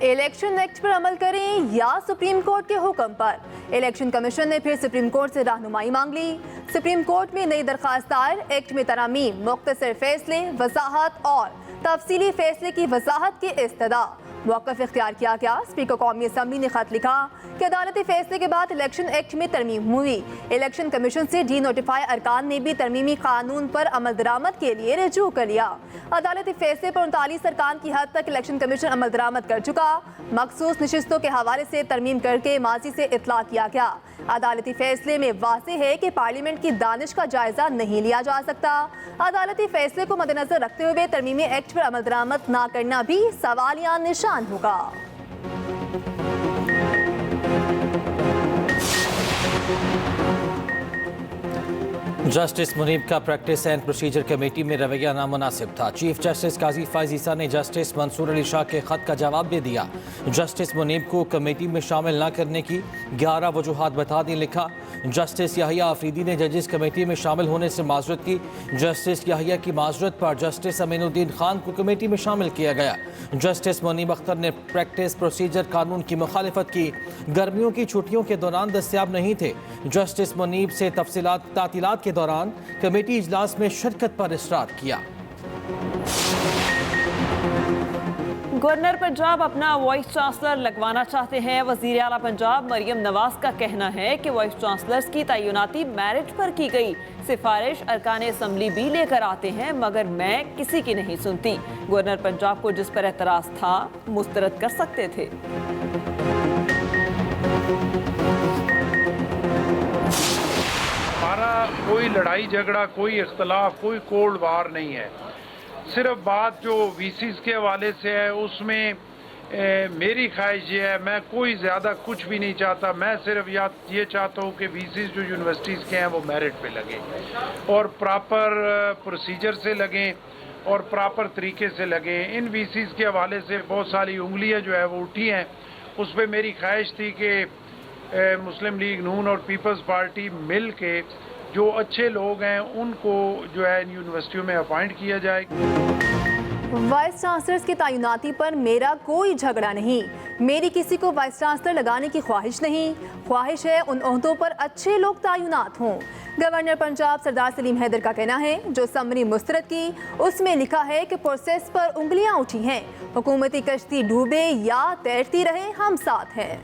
Election act पर अमल करें या सुप्रीम कोर्ट के हुक्म पर। इलेक्शन कमीशन ने फिर सुप्रीम कोर्ट से रहनुमाई मांग ली। सुप्रीम कोर्ट में नई दरखास्त दायर, एक्ट में तरामीम, मुख्तसर फैसले, वजाहत और तफसीली फैसले की वजाहत की इस्तदा। मौक़िफ़ इख्तियार किया गया। स्पीकर कौमी असम्बली ने खत लिखा कि अदालती फैसले के बाद इलेक्शन एक्ट में तरमीम हुई। इलेक्शन कमीशन से डी नोटिफाई अरकान ने भी तरमीमी कानून पर अमल दरामद के लिए रजू कर लिया। अदालती फैसले पर 39 अरकान की हद तक इलेक्शन कमीशन अमल दरामद कर चुका। मखसूस नशिस्तों के हवाले से तरमीम करके माजी से इतला किया गया। अदालती फैसले में वाज़ेह है कि पार्लियामेंट की दानिश का जायजा नहीं लिया जा सकता। अदालती फैसले को मद्देनजर रखते हुए तरमीमी एक्ट पर अमल दरामद न करना भी सवालिया निशान होगा। जस्टिस मुनीब का प्रैक्टिस एंड प्रोसीजर कमेटी में रवैया नामुनासिब था। चीफ जस्टिस काजी फैज़ ईसा ने जस्टिस मंसूर अली शाह के खत का जवाब दे दिया। जस्टिस मुनीब को कमेटी में शामिल न करने की 11 वजूहात बता दी। लिखा, जस्टिस याहिया आफरीदी ने जजेस कमेटी में शामिल होने से माजरत की। जस्टिस याहिया की माजरत पर जस्टिस अमीनुद्दीन खान को कमेटी में शामिल किया गया। जस्टिस मुनीब अख्तर ने प्रैक्टिस प्रोसीजर कानून की मुखालिफत की। गर्मियों की छुट्टियों के दौरान दस्तयाब नहीं थे। जस्टिस मुनीब से तातीलात के दौरान कमेटी इजलास में शिरकत पर इसरार किया। गवर्नर पंजाब अपना वाइस चांसलर लगवाना चाहते हैं। वजीर आला पंजाब मरियम नवाज का कहना है कि वाइस चांसलर्स की तैनाती मेरिट पर की गई। सिफारिश अरकान असम्बली भी लेकर आते हैं, मगर मैं किसी की नहीं सुनती। गवर्नर पंजाब को जिस पर एतराज था मुस्तरद कर सकते थे। हमारा कोई लड़ाई झगड़ा, कोई इख्तलाफ, कोई कोल्ड वार नहीं है। सिर्फ बात जो वीसीज के हवाले से है उसमें मेरी ख्वाहिश ये है, मैं कोई ज़्यादा कुछ भी नहीं चाहता। मैं सिर्फ ये चाहता हूँ कि वीसीज जो यूनिवर्सिटीज़ के हैं वो मेरिट पे लगें और प्रॉपर प्रोसीजर से लगें और प्रॉपर तरीके से लगें। इन वीसीज के हवाले से बहुत सारी उंगलियाँ जो है वो उठी हैं। उस पर मेरी ख्वाहिश थी कि मुस्लिम लीग नून और पीपल्स पार्टी मिल के जो अच्छे लोग हैं उनको जो है इन यूनिवर्सिटियों में अपॉइंट किया जाए। वाइस चांसलर्स की तैनाती पर मेरा कोई झगड़ा नहीं। मेरी किसी को वाइस चांसलर लगाने की ख्वाहिश नहीं। ख्वाहिश है उन ओहदों पर अच्छे लोग तैनात हों। गवर्नर पंजाब सरदार सलीम हैदर का कहना है, जो समरी मुस्तरद की उसमें लिखा है कि प्रोसेस पर उंगलियां उठी हैं। हुकूमती कश्ती डूबे या तैरती रहे, हम साथ हैं।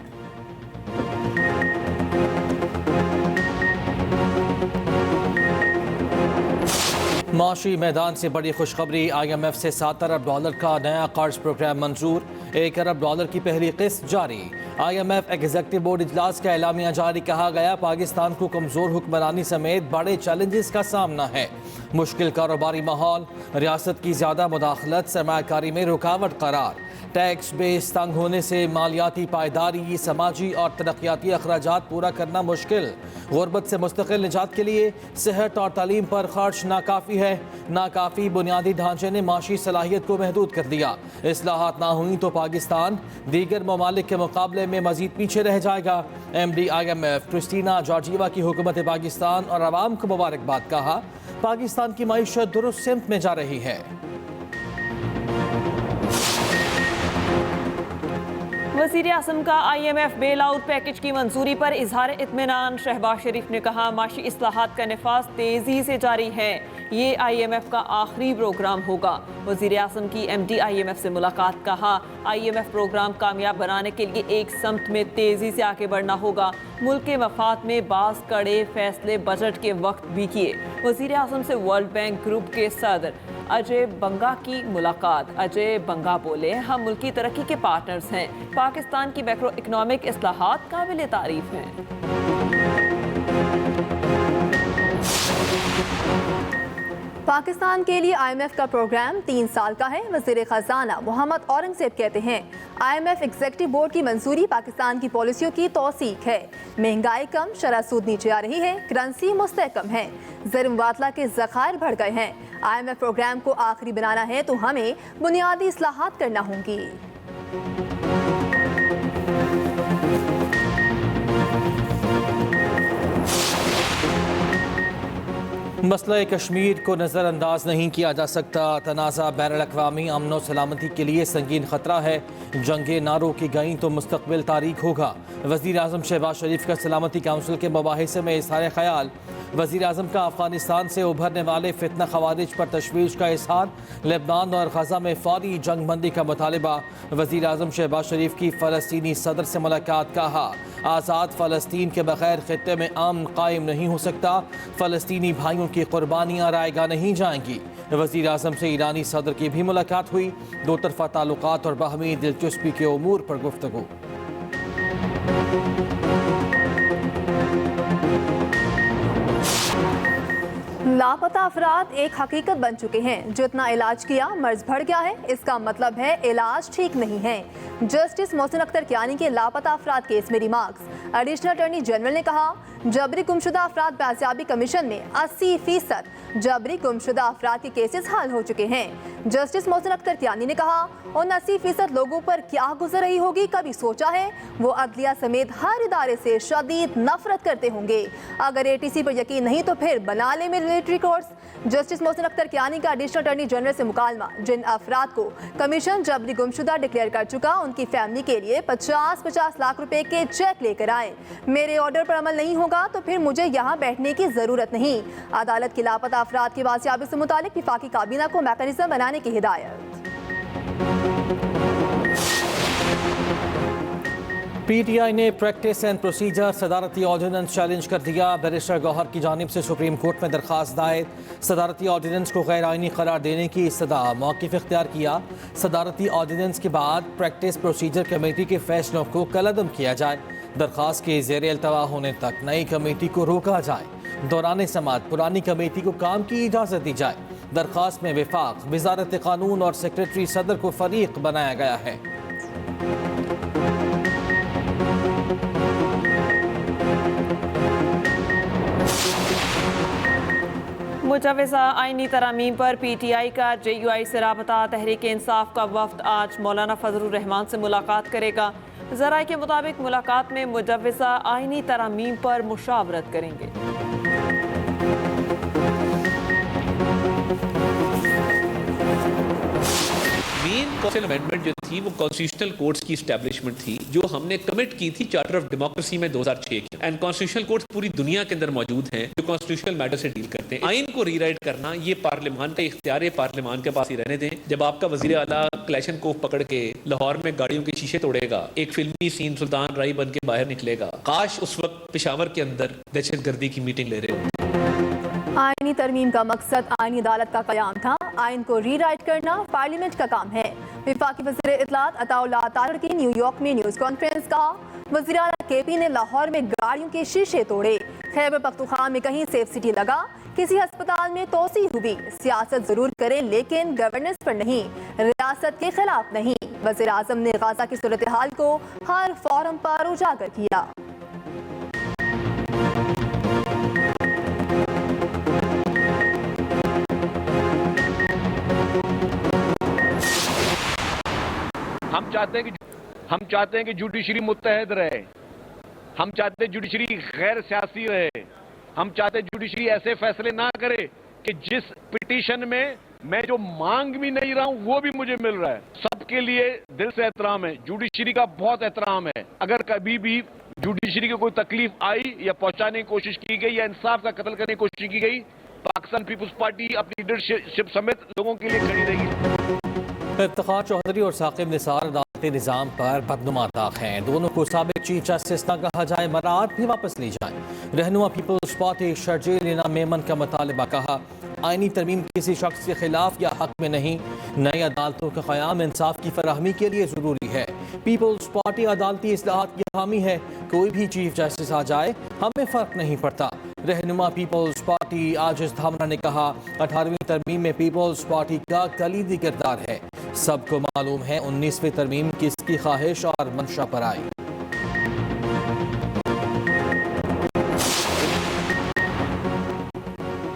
माशी मैदान से बड़ी खुशखबरी। IMF से $7 अरब का नया कर्ज प्रोग्राम मंजूर। $1 अरब की पहली किस्त जारी। IMF एग्जीक्यूटिव बोर्ड इजलास का एलामिया जारी। कहा गया, पाकिस्तान को कमजोर हुक्मरानी समेत बड़े चैलेंजेस का सामना है। मुश्किल कारोबारी माहौल, रियासत की ज्यादा मुदाखलत सरमायाकारी में रुकावट करार। टैक्स बेस तंग होने से मालियाती पायदारी, समाजी और तरक्याती अखराजात पूरा करना मुश्किल। गुर्बत से मुस्तकिल निजात के लिए सेहत और तालीम पर खर्च नाकाफ़ी है। नाकाफ़ी बुनियादी ढांचे ने माशी सलाहियत को महदूद कर दिया। इस्लाहात ना हुई तो पाकिस्तान दीगर ममालिक के मुकाबले में मजीद पीछे रह जाएगा। MD IMF क्रिस्टीना जॉर्जिवा की हुकूमत पाकिस्तान और आवाम को मुबारकबाद। कहा, पाकिस्तान की मईशत दुरुस्त सिमत में जा रही है। वज़ीर आज़म का IMF बेल आउट पैकेज की मंजूरी पर इजहार इत्मीनान। शहबाज शरीफ ने कहा, माशी इस्लाहात का नफाज तेजी से जारी है। ये IMF का आखिरी प्रोग्राम होगा। वज़ीर आज़म की MD IMF से मुलाकात। कहा, IMF प्रोग्राम कामयाब बनाने के लिए एक समत में तेजी से आगे बढ़ना होगा। मुल्क के मफाद में बास कड़े फैसले बजट के वक्त भी किए। वज़ीर आज़म से वर्ल्ड बैंक ग्रुप के सदर अजय बंगा की मुलाकात। अजय बंगा बोले, हम मुल्क की तरक्की के पार्टनर्स हैं। पाकिस्तान की मैक्रो इकनॉमिक इस्लाहात काबिल तारीफ हैं। पाकिस्तान के लिए IMF का प्रोग्राम 3 साल का है। वज़ीर ख़जाना मोहम्मद औरंगज़ेब कहते हैं, IMF एग्जीक्यूटिव बोर्ड की मंजूरी पाकिस्तान की पॉलिसियों की तौसीक है। महंगाई कम, शरह सूद नीचे आ रही है, करेंसी मुस्तहकम है, ज़र मुबादला के ज़खायर बढ़ गए हैं। IMF प्रोग्राम को आखिरी बनाना है तो हमें बुनियादी इस्लाहात करना होंगी। मसला कश्मीर को नज़रअंदाज नहीं किया जा सकता। तनाज़ा बैनुल-अक़वामी अमन व सलामती के लिए संगीन ख़तरा है। जंगें ना रोकी गईं तो मुस्तक़बिल तारीख होगा। वज़ीर आज़म शहबाज शरीफ का सलामती काउंसिल के मुबाहिसे में इज़हार ख़याल। वज़ीर आज़म का अफ़गानिस्तान से उभरने वाले फितना ख़वारिज पर तशवीश का इज़हार। लेबनान और गज़ा में फ़ौरी जंग बंदी का मुतालबा। वज़ीर आज़म शहबाज शरीफ की फ़लस्तीनी सदर से मुलाकात। कहा आज़ाद फ़लस्तीन के बग़ैर ख़ित्ते में अमन कायम नहीं हो सकता। फ़लस्तीनी भाइयों की क़ुरबानियाँ रायगा नहीं जाएंगी। वज़ीर आज़म से ईरानी सदर की भी मुलाकात हुई। दो तरफ़ा ताल्लुकात और बाहमी दिलचस्पी के उमूर पर गुफ्तगू। लापता अफराद एक हकीकत बन चुके हैं। जितना इलाज किया मर्ज बढ़ गया है, इसका मतलब है इलाज ठीक नहीं है। जस्टिस मोहसिन अख्तर कियानी के लापता अफराद केस में रिमार्क्स। एडिशनल अटॉर्नी जनरल ने कहा जबरी गुमशुदा अफराद बाजियाबी कमीशन में 80% जबरी गुमशुदा अफराद के केसेस हल हो चुके हैं। जस्टिस मोहसिन अख्तर कियानी ने कहा उन 80% लोगों पर क्या गुजर रही होगी, कभी सोचा है? वो अदलिया समेत हर इदारे से शदीद नफरत करते होंगे। अगर ATC पर यकीन नहीं तो फिर बना ले military course. Justice Mohsin Akhtar Kiyani का एडिशनल अटॉर्नी जनरल से मुकालमा। जिन अफराद को कमीशन जबरी गुमशुदा डिक्लेयर कर चुका, उनकी फैमिली के लिए 50-50 लाख रुपए के चेक लेकर आए। मेरे ऑर्डर पर अमल नहीं होगा तो फिर मुझे यहाँ बैठने की जरूरत नहीं। अदालत की लापता अफराद की बाजियाबी से मुतालिक विफाकी काबीना को मैकेनिज्म बनाने की हिदायत। PTI ने प्रैक्टिस एंड प्रोसीजर सदारती ऑर्डिनेंस चैलेंज कर दिया। बैरिस्टर गौहर की जानिब से सुप्रीम कोर्ट में दरख्वास्त दायर। सदारती ऑर्डिनेंस को गैर आइनी करार देने की सदा मौक़िफ़ इख्तियार किया। सदारती ऑर्डिनेंस के बाद प्रैक्टिस प्रोसीजर कमेटी के फैसलों को कलअदम किया जाए। दरख्वास्त के ज़ेर अल्तवा होने तक नई कमेटी को रोका जाए। दौरान समाअत पुरानी कमेटी को काम की इजाज़त दी जाए। दरख्वास्त में विफाक, वज़ारत क़ानून और सेक्रेटरी सदर को फ़रीक बनाया गया है। मुजव्वज़ा आइनी तरामीम पर PTI का JUI से राबता। तहरीक इंसाफ का वफ्द आज मौलाना फजलुर रहमान से मुलाकात करेगा। ज़राए के मुताबिक मुलाकात में मुजव्वज़ा आइनी तरामीम पर मुशावरत करेंगे। मेन कॉन्स्टिट्यूशनल अमेंडमेंट जो थी वो कॉन्स्टिट्यूशनल कोर्ट्स की एस्टैब्लिशमेंट थी, जो हमने कमिट की थी चार्टर ऑफ डेमोक्रेसी में 2006 की। एंड कॉन्स्टिट्यूशनल कोर्ट्स पूरी दुनिया के अंदर मौजूद हैं जो कॉन्स्टिट्यूशनल मैटर से डील करते हैं। आइन को रीराइट करना ये पार्लियामान का इख्तियार है, पार्लियामान के पास ही रहने दें। जब आपका वजीर आला क्लैशनकोफ पकड़ के लाहौर में गाड़ियों के शीशे तोड़ेगा, एक फिल्मी सीन सुल्तान राई बन के बाहर निकलेगा, काश उस वक्त पेशावर के अंदर दहशतगर्दी की मीटिंग ले रहे हो। आइनी तरमीम का मकसद आइनी अदालत का कयाम था। आइन को रीराइट करना पार्लियामेंट का काम है। विफाकी वज़ीर इत्तलात अताउल्लाह ताहिर की न्यूयॉर्क में न्यूज़ कॉन्फ्रेंस। कहा वज़ीर आला KP ने लाहौर में गाड़ियों के शीशे तोड़े। खैबर पख्तूनख्वा में कहीं सेफ सिटी लगा, किसी अस्पताल में तोसी हुई। सियासत जरूर करें लेकिन गवर्नेंस पर नहीं, रियासत के खिलाफ नहीं। वज़ीर आज़म ने गाजा की सूरत हाल को हर फोरम पर उजागर किया। हम चाहते हैं कि जुडिशरी मुत्तहद रहे। हम चाहते हैं जुडिशरी गैर सियासी रहे। हम चाहते हैं जुडिशरी ऐसे फैसले ना करे कि जिस पिटीशन में मैं जो मांग भी नहीं रहा हूं वो भी मुझे मिल रहा है। सबके लिए दिल से एहतराम है, जुडिशरी का बहुत एहतराम है। अगर कभी भी जुडिशरी को कोई तकलीफ आई या पहुंचाने की कोशिश की गई या इंसाफ का कत्ल करने की कोशिश की गई, पाकिस्तान पीपुल्स पार्टी अपनी लीडरशिप समेत लोगों के लिए खड़ी रहेगी। इफ्तिखार चौधरी और साकिब निसार अदालती निज़ाम पर बदनुमा दाग हैं। दोनों को साबिक चीफ जस्टिस न कहा जाए, बरात भी वापस ली जाए। रहनुमा पीपल्स पार्टी शर्जील इना मेमन का मुतालबा। कहा आइनी तरमीम किसी शख्स के खिलाफ या हक में नहीं, नई अदालतों का क़याम इंसाफ की फराहमी के लिए ज़रूरी है। पीपल्स पार्टी अदालती इस्लाहात की हामी है। कोई भी चीफ जस्टिस आ जाए, हमें फ़र्क नहीं पड़ता। रहनुमा पीपल्स पार्टी आजिज़ धामरा ने कहा 18वीं तरमीम में पीपल्स पार्टी का कलीदी किरदार है। सबको मालूम है 19वीं तरमीम किसकी ख्वाहिश और मंशा पर आई।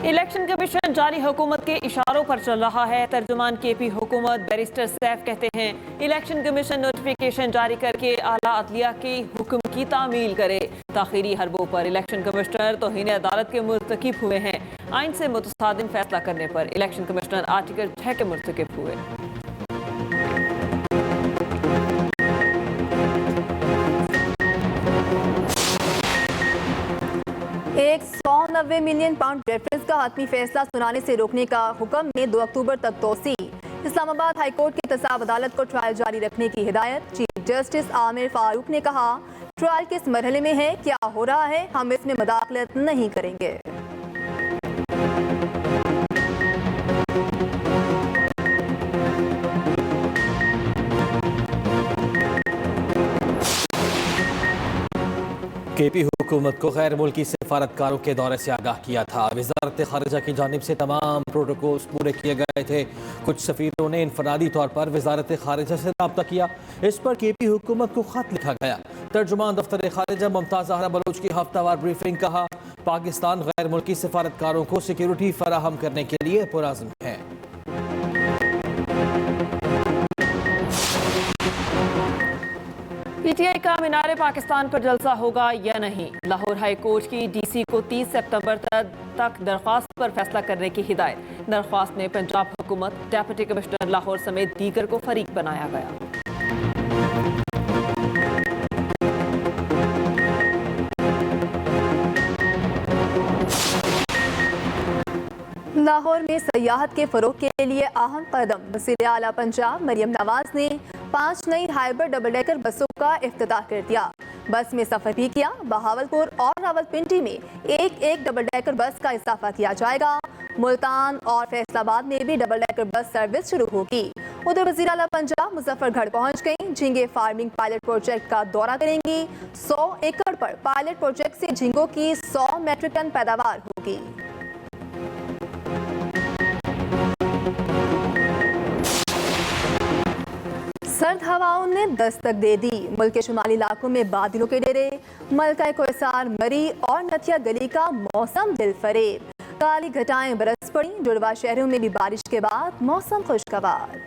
इलेक्शन कमीशन कमीशन जारी हुकूमत के इशारों पर चल रहा है। तर्जुमान केपी हुकूमत बैरिस्टर सैफ कहते हैं इलेक्शन कमीशन नोटिफिकेशन जारी करके आला अदलिया के हुक्म की तामील करे। ताखीरी हरबों पर इलेक्शन कमिश्नर तौहीन अदालत के मुर्तकिब हुए हैं। आइन से मुतसादिम फैसला करने पर इलेक्शन कमिश्नर आर्टिकल 6 के मुर्तकिब हुए। एक 190 मिलियन पाउंड रेफरेंस का हतमी फैसला सुनाने से रोकने का हुक्म में 2 अक्टूबर तक तोसी। इस्लामाबाद हाई कोर्ट की तसाब अदालत को ट्रायल जारी रखने की हिदायत। चीफ जस्टिस आमिर फारूक ने कहा ट्रायल किस मरहले में है, क्या हो रहा है, हम इसमें मदाखलत नहीं करेंगे। केपी हुकूमत को गैर मुल्की सफारतकारों के दौरे से आगाह किया था। वजारत खारिजा की जानिब से तमाम प्रोटोकॉल्स पूरे किए गए थे। कुछ सफीरों ने इनफरादी तौर पर वजारत खारिजा से रब्ता किया। इस पर केपी हुकूमत को खत लिखा गया। तर्जुमान दफ्तर खारिजा मुमताज़ ज़हरा बलोच की हफ्तावार ब्रीफिंग। कहा पाकिस्तान गैर मुल्की सफारतकारों को सिक्योरिटी फराहम करने के लिए पुरअज़्म है। पीटीआई का मीनार पाकिस्तान पर जलसा होगा या नहीं। लाहौर हाई कोर्ट की डीसी को 30 सितंबर तक दरख्वास्त पर फैसला करने की हिदायत। दरख्वास्त में पंजाब हुकूमत, डेप्यूटी कमिश्नर लाहौर समेत दीगर को फरीक बनाया गया। लाहौर में सयाहत के फरोग के लिए अहम कदम। वज़ीर आला पंजाब मरियम नवाज ने 5 नई हाइब्रिड डबल डेकर बसों का इफ्तिताह कर दिया। बस में सफर भी किया। बहावलपुर और रावलपिंडी में एक डबल डेकर बस का इजाफा किया जाएगा। मुल्तान और फैसलाबाद में भी डबल डेकर बस सर्विस शुरू होगी। उधर वज़ीर आला पंजाब मुजफ्फरगढ़ पहुंच गई। झींगे फार्मिंग पायलट प्रोजेक्ट का दौरा करेंगी। 100 एकड़ पर पायलट प्रोजेक्ट से झींगों की 100 मेट्रिक टन पैदावार होगी। सर्द हवाओं ने दस्तक दे दी। मुल्क के शुमाली इलाकों में बादलों के डेरे। मलका कोहसार, मरी और नथिया गली का मौसम दिलफरेब। काली घटाएं बरस पड़ी। जुड़वा शहरों में भी बारिश के बाद मौसम खुशगवार।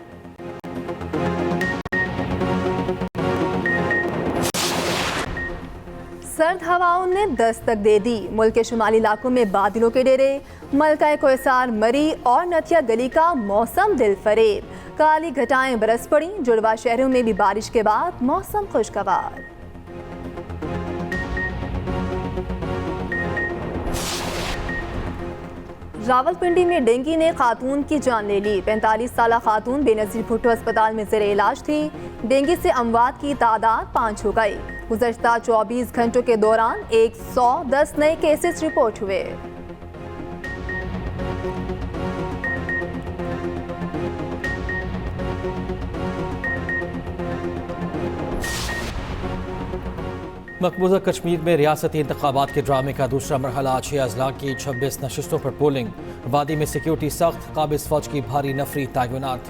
सर्द हवाओं ने दस्तक दे दी। मुल्क के शुमाली इलाकों में बादलों के डेरे। मलका कोहसार, मरी और नथिया गली का मौसम दिलफरेब। काली घटाएं बरस पड़ी। जुड़वा शहरों में भी बारिश के बाद मौसम खुशगवार। रावलपिंडी में डेंगू ने खातून की जान ले ली। 45 साल खातून बेनजीर भुट्टो अस्पताल में ज़ेरे इलाज थी। डेंगू से अमवात की तादाद 5 हो गई। गुज़श्ता 24 घंटों के दौरान 110 नए केसेस रिपोर्ट हुए। मकबूजा कश्मीर में रियासती इंतखाबात के ड्रामे का दूसरा मरहला। 6 अजला की 26 नशिस्तों पर पोलिंग। वादी में सिक्योरिटी सख्त। काबिज फौज की भारी नफरी तैनात।